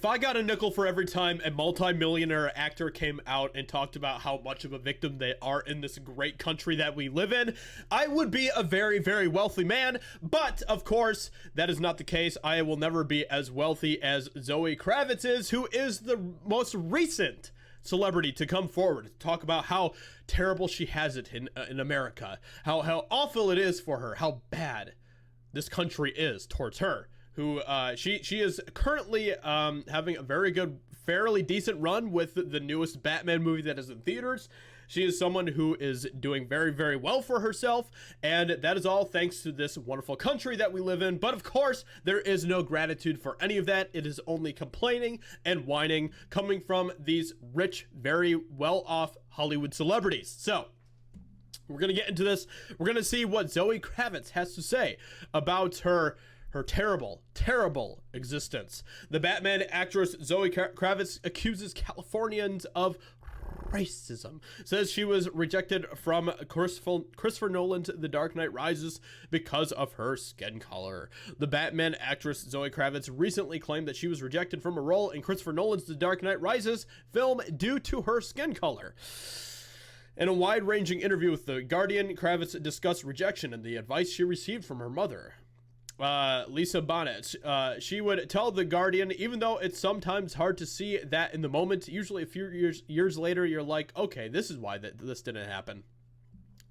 If I got a nickel for every time a multi-millionaire actor came out and talked about how much of a victim they are in this great country that we live in, I would be a very, very wealthy man. But, of course, that is not the case. I will never be as wealthy as Zoë Kravitz is, who is the most recent celebrity to come forward to talk about how terrible she has it in America, how awful it is for her, how bad this country is towards her. Who she is currently having a very good, fairly decent run with the newest Batman movie that is in theaters. She is someone who is doing very, very well for herself, and that is all thanks to this wonderful country that we live in. But of course, there is no gratitude for any of that. It is only complaining and whining coming from these rich, very well-off Hollywood celebrities. So, we're going to get into this. We're going to see what Zoë Kravitz has to say about her terrible, terrible existence. The Batman actress Zoë Kravitz accuses Californians of racism, says she was rejected from Christopher Nolan's The Dark Knight Rises because of her skin color. The Batman actress Zoë Kravitz recently claimed that she was rejected from a role in Christopher Nolan's The Dark Knight Rises film due to her skin color. In a wide-ranging interview with The Guardian, Kravitz discussed rejection and the advice she received from her mother, Lisa Bonnet. She would tell The Guardian, even though it's sometimes hard to see that in the moment, usually a few years later, you're like, okay, this is why this didn't happen.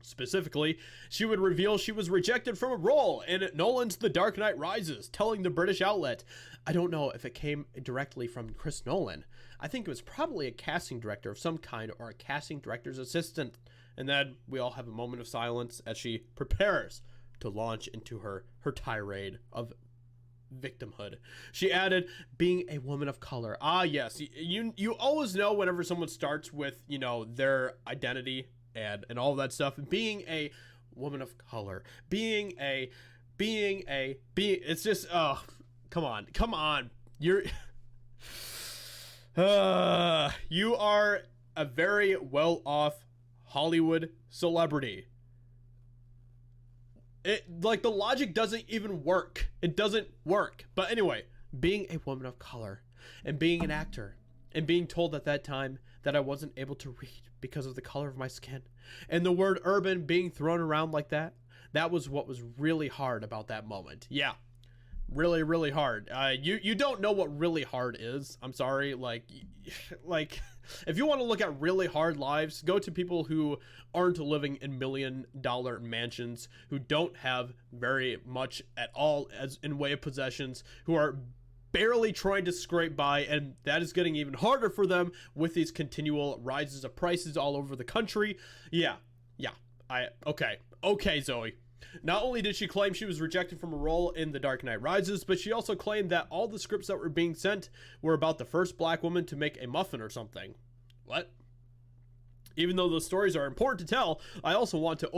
Specifically, she would reveal she was rejected from a role in Nolan's The Dark Knight Rises, telling the British outlet, I don't know if it came directly from Chris Nolan. I think it was probably a casting director of some kind or a casting director's assistant. And then we all have a moment of silence as she prepares to launch into her tirade of victimhood. She added, being a woman of color. Ah, yes. You always know whenever someone starts with, you know, their identity and all that stuff. Being a woman of color. It's just, oh, come on. You are a very well-off Hollywood celebrity. Like, the logic doesn't even work. It doesn't work. But anyway, being a woman of color and being an actor and being told at that time that I wasn't able to read because of the color of my skin and the word urban being thrown around like that, that was what was really hard about that moment. Yeah, really, really hard. You don't know what really hard is. I'm sorry. Like, if you want to look at really hard lives, go to people who aren't living in $1 million mansions, who don't have very much at all as in way of possessions, who are barely trying to scrape by, and that is getting even harder for them with these continual rises of prices all over the country. Yeah. Okay, Zoe. Not only did she claim she was rejected from a role in The Dark Knight Rises, but she also claimed that all the scripts that were being sent were about the first black woman to make a muffin or something. What? Even though those stories are important to tell, I also want to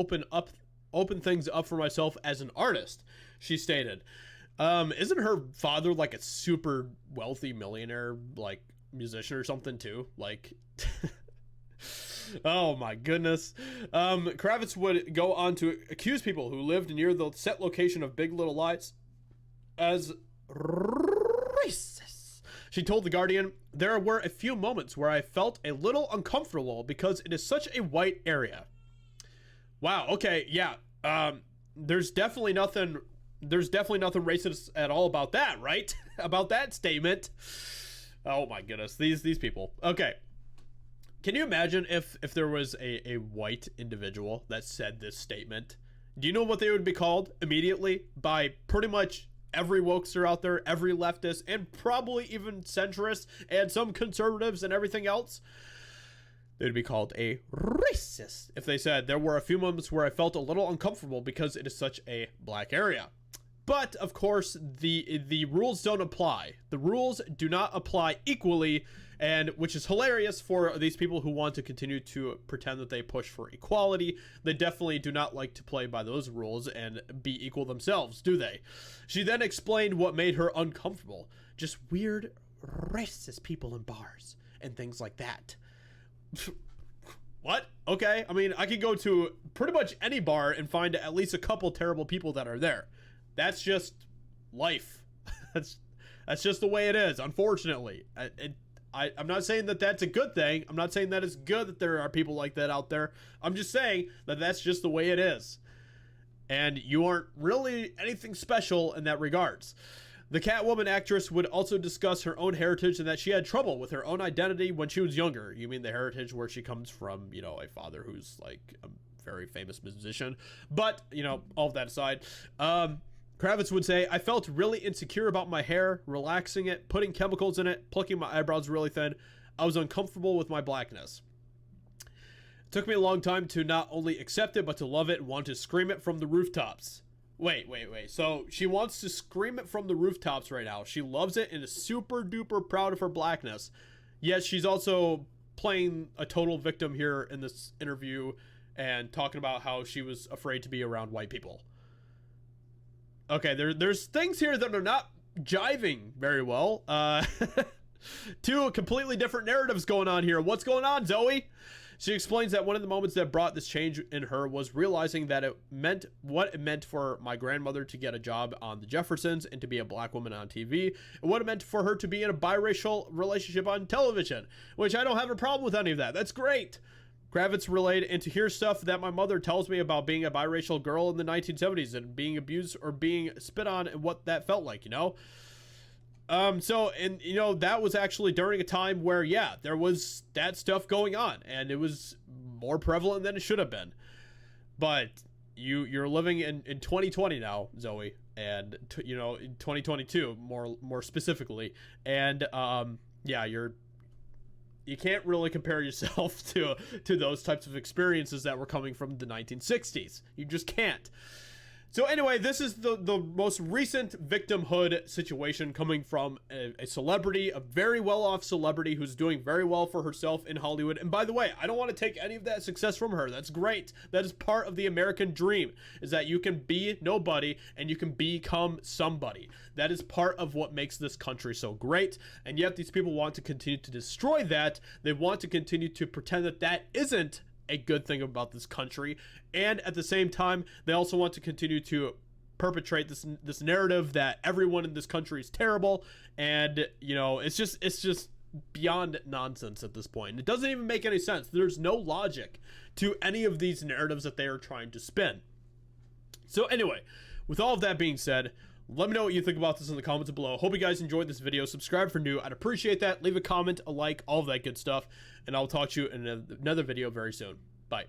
open things up for myself as an artist, she stated. Isn't her father like a super wealthy millionaire, like musician or something too? Like, oh my goodness. Kravitz would go on to accuse people who lived near the set location of Big Little Lies as racist. She told The Guardian, there were a few moments where I felt a little uncomfortable because it is such a white area. Wow, okay, yeah. There's definitely nothing racist at all about that, right? About that statement. Oh my goodness, these people. Okay. Can you imagine if there was a white individual that said this statement? Do you know what they would be called immediately by pretty much every wokester out there, every leftist, and probably even centrist, and some conservatives and everything else? They'd be called a racist if they said there were a few moments where I felt a little uncomfortable because it is such a black area. But of course, the rules don't apply. The rules do not apply equally, and which is hilarious for these people who want to continue to pretend that they push for equality. They definitely do not like to play by those rules and be equal themselves, do they? She then explained what made her uncomfortable. Just weird, racist people in bars and things like that. What? Okay, I mean, I could go to pretty much any bar and find at least a couple terrible people that are there. That's just life. That's just the way it is, unfortunately. I'm not saying that that's a good thing. I'm not saying that it's good that there are people like that out there. I'm just saying that that's just the way it is. And you aren't really anything special in that regards. The Catwoman actress would also discuss her own heritage and that she had trouble with her own identity when she was younger. You mean the heritage where she comes from, you know, a father who's like a very famous musician. But, you know, all of that aside, Kravitz would say, I felt really insecure about my hair, relaxing it, putting chemicals in it, plucking my eyebrows really thin. I was uncomfortable with my blackness. It took me a long time to not only accept it, but to love it and want to scream it from the rooftops. Wait. So she wants to scream it from the rooftops right now. She loves it and is super duper proud of her blackness. Yet she's also playing a total victim here in this interview and talking about how she was afraid to be around white people. Okay, there's things here that are not jiving very well. Two completely different narratives going on here. What's going on, Zoe? She explains that one of the moments that brought this change in her was realizing that it meant what it meant for my grandmother to get a job on the Jeffersons and to be a black woman on TV, and what it meant for her to be in a biracial relationship on television, which I don't have a problem with any of that. That's great. Kravitz relayed, and to hear stuff that my mother tells me about being a biracial girl in the 1970s and being abused or being spit on and what that felt like, you know? So, and you know, that was actually during a time where, yeah, there was that stuff going on and it was more prevalent than it should have been. But you're living in 2020 now, Zoe, and you know, in 2022 more specifically. And, yeah, you can't really compare yourself to those types of experiences that were coming from the 1960s. You just can't. So anyway, this is the most recent victimhood situation coming from a celebrity, a very well-off celebrity who's doing very well for herself in Hollywood. And by the way, I don't want to take any of that success from her. That's great. That is part of the American dream, is that you can be nobody and you can become somebody. That is part of what makes this country so great. And yet these people want to continue to destroy that. They want to continue to pretend that that isn't a good thing about this country, and at the same time they also want to continue to perpetrate this narrative that everyone in this country is terrible. And you know, it's just beyond nonsense at this point. It doesn't even make any sense. There's no logic to any of these narratives that they are trying to spin. So anyway, with all of that being said, let me know what you think about this in the comments below. Hope you guys enjoyed this video. Subscribe for new. I'd appreciate that. Leave a comment, a like, all of that good stuff. And I'll talk to you in another video very soon. Bye.